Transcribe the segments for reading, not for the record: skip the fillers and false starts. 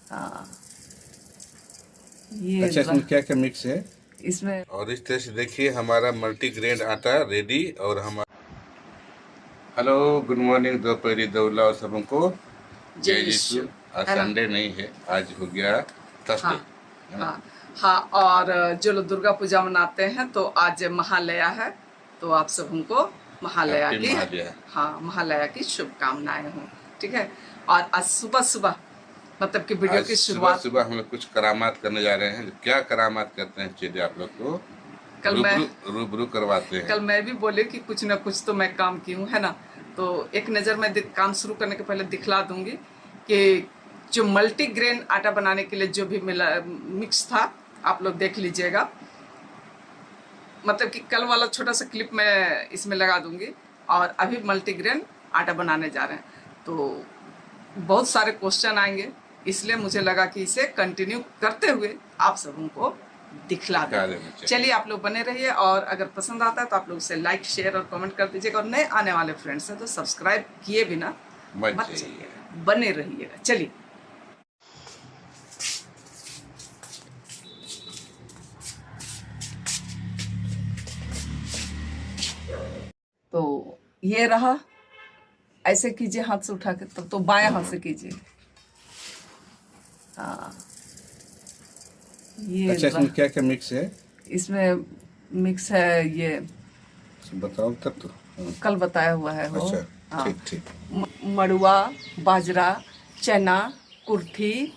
हाँ ये अच्छा, इसमें क्या क्या मिक्स है? इसमें और इस तरह से देखिए हमारा मल्टीग्रेन आटा रेडी। और हमारा हेलो, गुड मॉर्निंग, दोपहरी दौला और सबको जय जय यीशु, यीशु। आज है ना? संडे नहीं है, आज हो गया थर्सडे, हाँ है ना? हाँ हाँ। और जो लोग दुर्गा पूजा मनाते हैं तो आज महालया है, तो आप सबको महालया हैप्पी की, महालया। हाँ महालया की शुभकामनाएं हों। ठीक है। और आज सुबह सुबह मतलब कि वीडियो आज की सुबह शुरुआत सुबह हम लोग कुछ करामात करने जा रहे हैं। क्या करामात करते हैं, चलिए आप लोग को कल मैं रूबरू रूबरू करवाते हैं। कल मैं भी बोले कि कुछ ना कुछ तो मैं काम की हूँ, है ना? तो एक नज़र मैं काम शुरू करने के पहले दिखला दूंगी कि जो मल्टीग्रेन आटा बनाने के लिए जो भी मिला मिक्स था, आप लोग देख लीजिएगा। मतलब कि कल वाला छोटा सा क्लिप मैं इसमें लगा दूंगी। और अभी मल्टीग्रेन आटा बनाने जा रहे हैं तो बहुत सारे क्वेश्चन आएंगे, इसलिए मुझे लगा कि इसे कंटिन्यू करते हुए आप सबको दिखला दिखा दें। देना चाहिए। चलिए आप लोग बने रहिए, और अगर पसंद आता है तो आप लोग इसे लाइक शेयर और कमेंट कर दीजिएगा। और नए आने वाले फ्रेंड्स हैं तो सब्सक्राइब किए बिना मत मत जाइए। जाइएगा, बने रहिएगा। चलिए तो ये रहा, ऐसे कीजिए हाथ से उठा के, तब तो बाएं हाथ से कीजिए। हाँ ये अच्छा, इसमें क्या क्या मिक्स है? इसमें मिक्स है, ये बताओ तब तो। कल बताया हुआ है वो। अच्छा, हाँ, ठीक ठीक। मड़ुआ, बाजरा, चना, कुर्थी,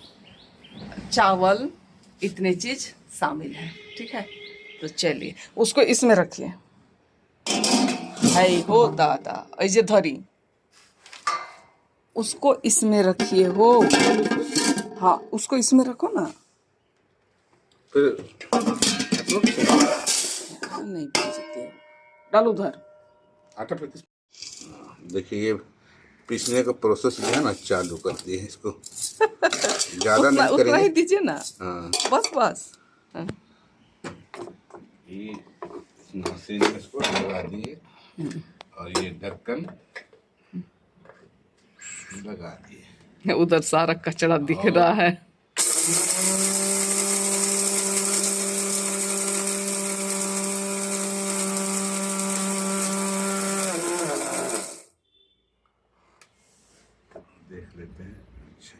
चावल, इतने चीज शामिल है। ठीक है, तो चलिए उसको इसमें रखिए। है हो दादा, ऐसे धरी उसको इसमें रखिए हो। हाँ उसको इसमें रखो ना। फिर आप लोग नहीं पीसते, डालो उधर। आटा पे देखिए, ये पीसने का प्रोसेस जो है ना, चालू कर दिए हैं इसको। ज्यादा उतना नहीं उतना करेंगे। ही दीजिए ना। हाँ, बस बस। हाँ। ये मशीन में इसको लगा दिए और ये ढक्कन लगा दिए। उधर सारा कचरा दिख और रहा है। देख लेते हैं। अच्छा,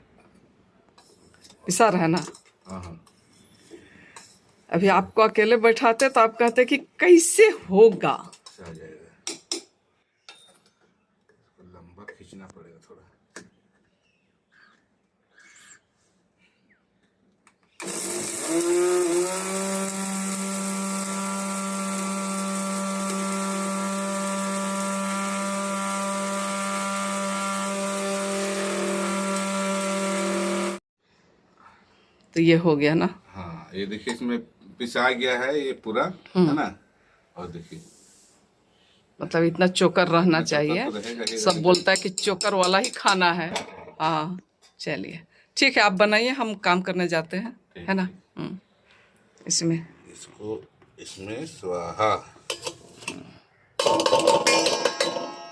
पिसा रहा है ना। हाँ हाँ, अभी आपको अकेले बैठाते तो आप कहते कि कैसे होगा। आ जाएगा। इसको लंबा खींचना पड़ेगा थोड़ा। तो ये हो गया ना। हाँ, ये देखिए इसमें पिसा गया है ये पूरा, है ना? और देखिए मतलब इतना चोकर रहना इतना चोकर चाहिए। तो रहेगा ही सब रहेगा। बोलता है कि चोकर वाला ही खाना है। हाँ चलिए ठीक है, आप बनाइए, हम काम करने जाते हैं, है ना? इसमें इसको इसमें स्वाहा।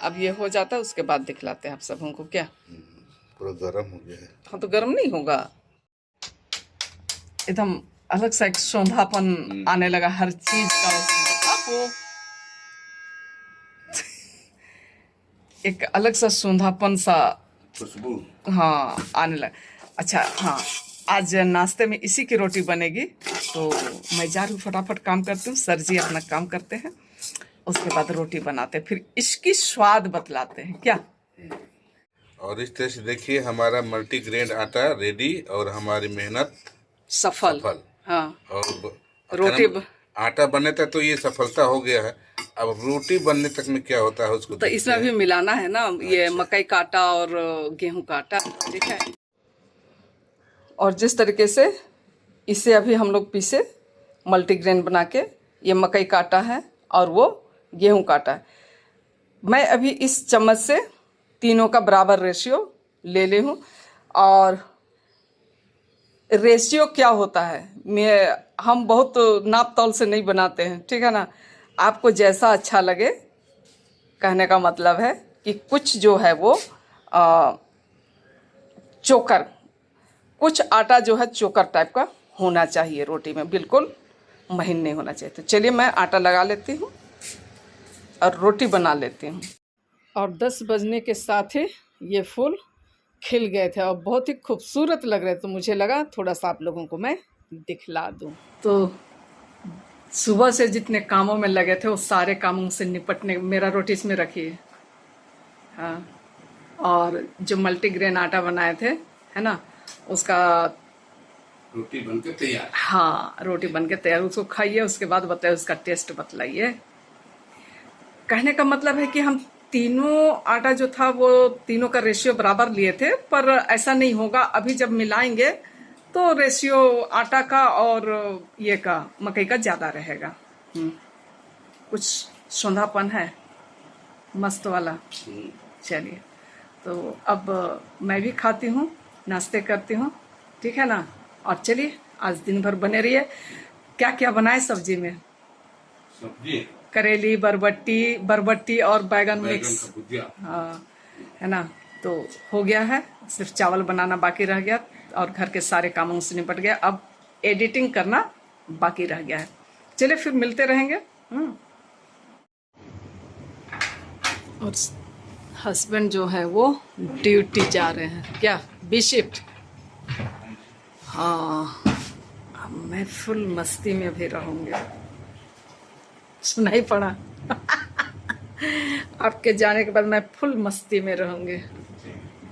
अब ये हो जाता है, उसके बाद दिखलाते हैं आप सब हमको क्या। पूरा गर्म हो गया है। हाँ तो गर्म नहीं होगा, एकदम अलग सा एक सौंधापन आने लगा हर चीज का उसमें। आपको एक अलग सा सौंधापन सा, खुशबू। हाँ आने लगा। अच्छा हाँ, आज नाश्ते में इसी की रोटी बनेगी, तो मैं जा रही हूँ फटाफट काम करती हूँ। सर जी अपना काम करते हैं, उसके बाद रोटी बनाते हैं, फिर इसकी स्वाद बतलाते हैं क्या। और इस तरह से देखिए हमारा मल्टीग्रेन आटा रेडी और हमारी मेहनत सफल। सफल। हाँ और रोटी आटा बनने तक तो ये सफलता हो गया है। अब रोटी बनने तक में क्या होता है उसको तो देखते इसमें हैं। भी मिलाना है ना, ये अच्छा। मकई का आटा और गेहूं का आटा। ठीक है, और जिस तरीके से इसे अभी हम लोग पीसे मल्टीग्रेन बना के, ये मकई का आटा है और वो गेहूं का आटा है। मैं अभी इस चम्मच से तीनों का बराबर रेशियो ले ली हूँ। और रेशियो क्या होता है, हम बहुत नाप तौल से नहीं बनाते हैं, ठीक है ना? आपको जैसा अच्छा लगे, कहने का मतलब है कि कुछ जो है वो चोकर कुछ आटा जो है चोकर टाइप का होना चाहिए रोटी में, बिल्कुल महीन नहीं होना चाहिए। तो चलिए मैं आटा लगा लेती हूँ और रोटी बना लेती हूँ। और 10 बजने के साथ ही ये फूल खिल गए थे और बहुत ही खूबसूरत लग रहे थे, तो मुझे लगा थोड़ा सा आप लोगों को मैं दिखला दूँ। तो सुबह से जितने कामों में लगे थे वो सारे कामों से निपटने, मेरा रोटी इसमें रखिए, हाँ, और जो मल्टीग्रेन आटा बनाए थे है ना, उसका रोटी बनके तैयार। हाँ, रोटी बनके तैयार, उसको खाइए, उसके बाद बताइए उसका टेस्ट बतलाइए। कहने का मतलब है कि हम तीनों आटा जो था वो तीनों का रेशियो बराबर लिए थे, पर ऐसा नहीं होगा। अभी जब मिलाएंगे तो रेशियो आटा का और ये का मकई का ज़्यादा रहेगा। कुछ सौंधापन है मस्त वाला। चलिए, तो अब मैं भी खाती हूँ, नाश्ते करती हूँ, ठीक है ना। और चलिए आज दिन भर बने रहिए। क्या क्या बनाए सब्जी में? सब्जी करेली, बरबट्टी और बैगन मिक्स, हाँ, है ना। तो हो गया है, सिर्फ चावल बनाना बाकी रह गया और घर के सारे कामों से निपट गया। अब एडिटिंग करना बाकी रह गया है। चलिए फिर मिलते रहेंगे। और हस्बैंड जो है वो ड्यूटी जा रहे हैं, क्या बी शिफ्ट। हाँ, मैं फुल मस्ती में भी रहूँगी, सुनाई पड़ा। आपके जाने के बाद मैं फुल मस्ती में रहूँगी।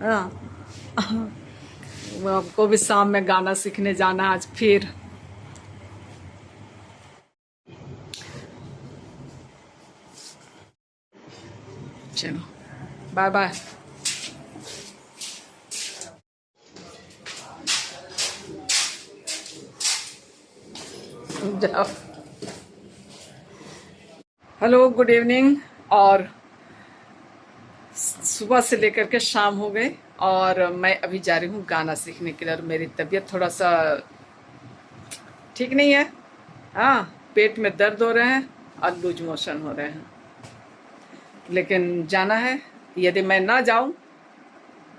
हाँ, वो आपको भी शाम में गाना सीखने जाना आज फिर। चलो बाय बाय। जाओ। Hello, good evening. और सुबह से लेकर के शाम हो गई और मैं अभी जा रही हूँ गाना सीखने के लिए। और मेरी तबीयत थोड़ा सा ठीक नहीं है, हाँ, पेट में दर्द हो रहे हैं और लूज मोशन हो रहे हैं, लेकिन जाना है। यदि मैं ना जाऊँ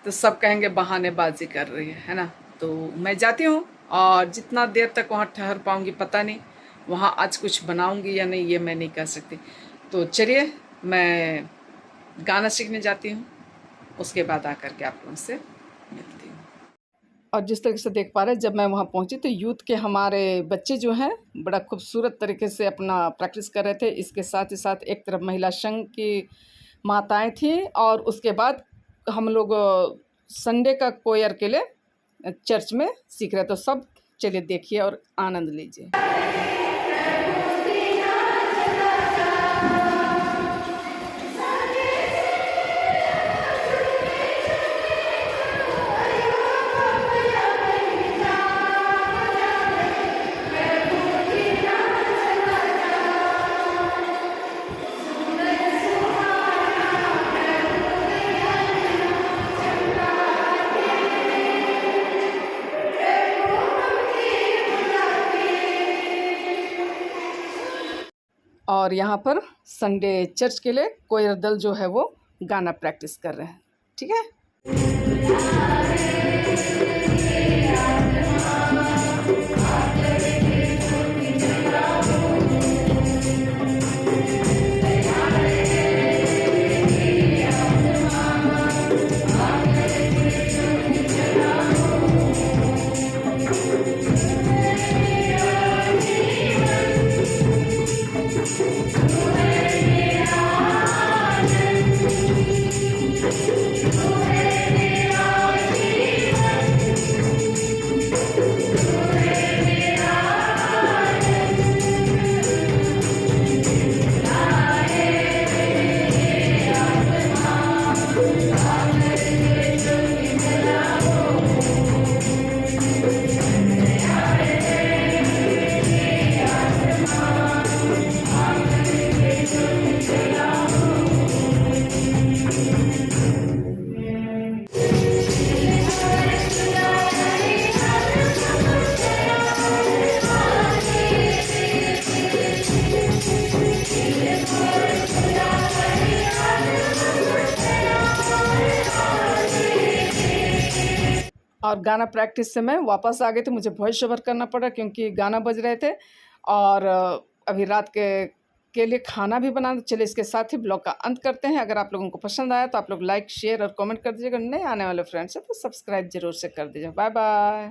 तो सब कहेंगे बहानेबाजी कर रही है ना। तो मैं जाती हूँ और जितना देर तक वहाँ ठहर पाऊँगी पता नहीं, वहाँ आज कुछ बनाऊँगी या नहीं ये मैं नहीं कह सकती। तो चलिए मैं गाना सीखने जाती हूँ, उसके बाद आकर के आप लोगों से मिलती हूँ। और जिस तरीके से देख पा रहे हैं, जब मैं वहाँ पहुँची तो यूथ के हमारे बच्चे जो हैं बड़ा खूबसूरत तरीके से अपना प्रैक्टिस कर रहे थे। इसके साथ ही साथ एक तरफ महिला संघ की माताएं थी और उसके बाद हम लोग संडे का कोयर के लिए चर्च में सीख रहे। तो सब चलिए देखिए और आनंद लीजिए। और यहाँ पर संडे चर्च के लिए कोयर दल जो है वो गाना प्रैक्टिस कर रहे हैं, ठीक है। और गाना प्रैक्टिस से मैं वापस आ गई थी, मुझे वॉइस ओवर करना पड़ा क्योंकि गाना बज रहे थे। और अभी रात के लिए खाना भी बनाना। चलिए इसके साथ ही ब्लॉग का अंत करते हैं। अगर आप लोगों को पसंद आया तो आप लोग लाइक शेयर और कमेंट कर दीजिएगा। नए आने वाले फ्रेंड्स हैं तो सब्सक्राइब जरूर से कर दीजिए। Bye bye.